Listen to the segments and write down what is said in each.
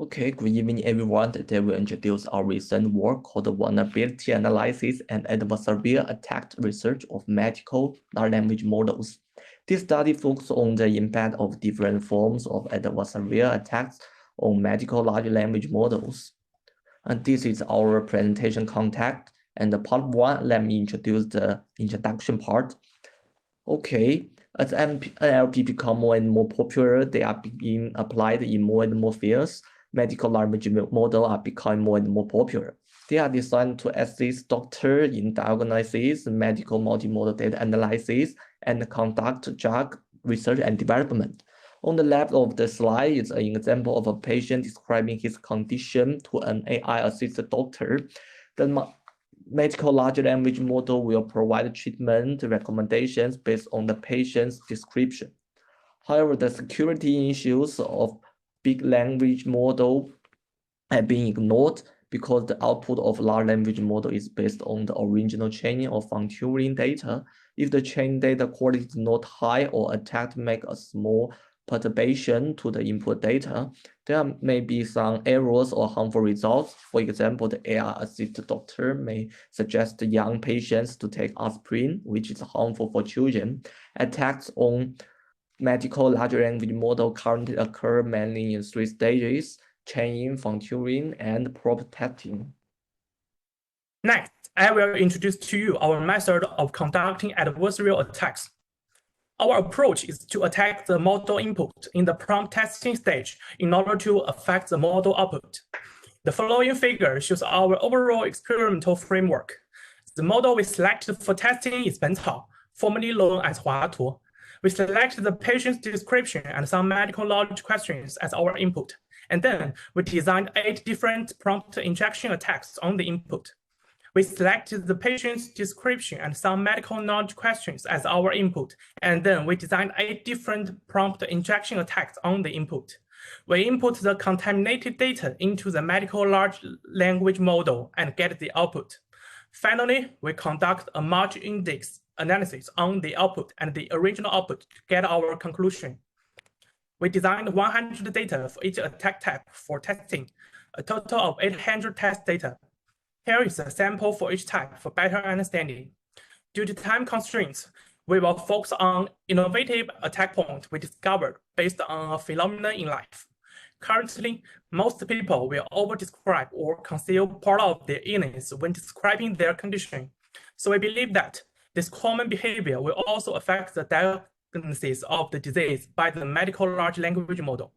Okay, good evening, everyone. Today we introduce our recent work called Vulnerability Analysis and Adversarial Attack Research of Medical Large Language Models. This study focuses on the impact of different forms of adversarial attacks on medical large language models. And this is our presentation content. And the part one, let me introduce the introduction part. Okay, as NLP become more and more popular, they are being applied in more and more fields. Medical language models are becoming more and more popular. They are designed to assist doctors in diagnosis, medical multimodal data analysis, and conduct drug research and development. On the left of the slide is an example of a patient describing his condition to an AI-assisted doctor. The medical large language model will provide treatment recommendations based on the patient's description. However, the security issues of big language model have been ignored because the output of large language model is based on the original training or fine-tuning data. If the training data quality is not high or attack make a small perturbation to the input data, there may be some errors or harmful results. For example, the AI-assisted doctor may suggest young patients to take aspirin, which is harmful for children. Attacks on medical large language model currently occur mainly in three stages: training, fine-tuning, and prompt testing. Next, I will introduce to you our method of conducting adversarial attacks. Our approach is to attack the model input in the prompt testing stage in order to affect the model output. The following figure shows our overall experimental framework. The model we selected for testing is Bencao, formerly known as Huatu. We selected the patient's description and some medical knowledge questions as our input, and then we designed 8 different prompt injection attacks on the input. We selected the patient's description and some medical knowledge questions as our input, and then we designed 8 different prompt injection attacks on the input. We input the contaminated data into the medical large language model and get the output. Finally, we conduct a merge index analysis on the output and the original output to get our conclusion. We designed 100 data for each attack type for testing, a total of 800 test data. Here is a sample for each type for better understanding. Due to time constraints, we will focus on innovative attack points we discovered based on a phenomenon in life. Currently, most people will over-describe or conceal part of their illness when describing their condition. So we believe that this common behavior will also affect the diagnosis of the disease by the medical large language model.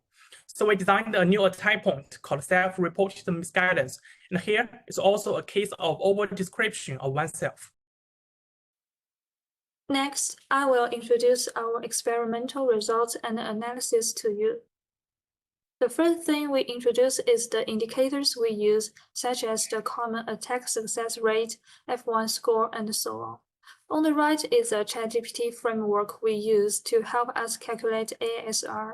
So we designed a new attack point called self-reported misguidance. And here is also a case of over-description of oneself. Next, I will introduce our experimental results and analysis to you. The first thing we introduce is the indicators we use, such as the common attack success rate, F1 score, and so on. On the right is a ChatGPT framework we use to help us calculate ASR.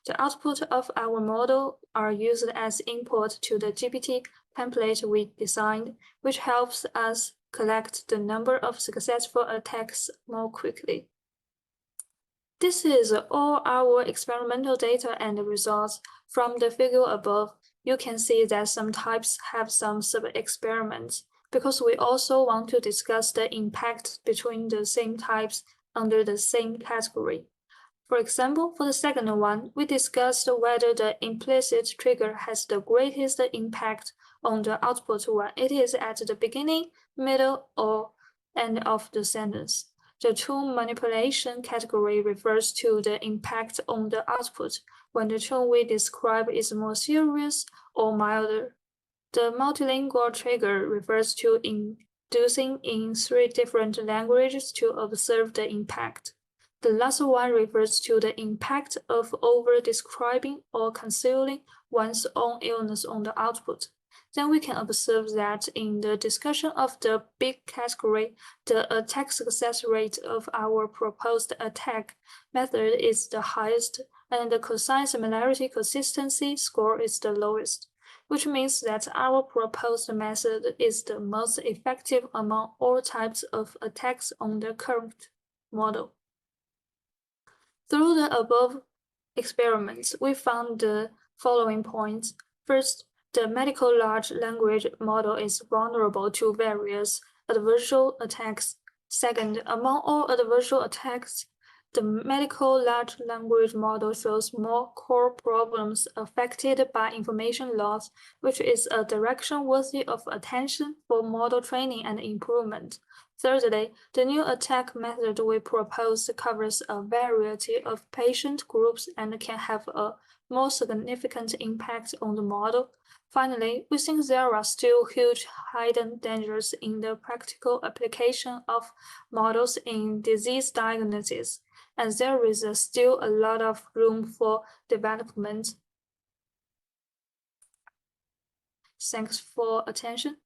The output of our model are used as input to the GPT template we designed, which helps us collect the number of successful attacks more quickly. This is all our experimental data and results. From the figure above, you can see that some types have some sub-experiments, because we also want to discuss the impact between the same types under the same category. For example, for the second one, we discussed whether the implicit trigger has the greatest impact on the output when it is at the beginning, middle, or end of the sentence. The tone manipulation category refers to the impact on the output when the tone we describe is more serious or milder. The multilingual trigger refers to inducing in 3 different languages to observe the impact. The last one refers to the impact of over-describing or concealing one's own illness on the output. Then we can observe that in the discussion of the big category, the attack success rate of our proposed attack method is the highest, and the cosine similarity consistency score is the lowest, which means that our proposed method is the most effective among all types of attacks on the current model. Through the above experiments, we found the following points. First, the medical large language model is vulnerable to various adversarial attacks. Second, among all adversarial attacks, the medical large language model shows more core problems affected by information loss, which is a direction worthy of attention for model training and improvement. Thirdly, the new attack method we propose covers a variety of patient groups and can have a more significant impact on the model. Finally, we think there are still huge hidden dangers in the practical application of models in disease diagnosis, and there is still a lot of room for development. Thanks for attention.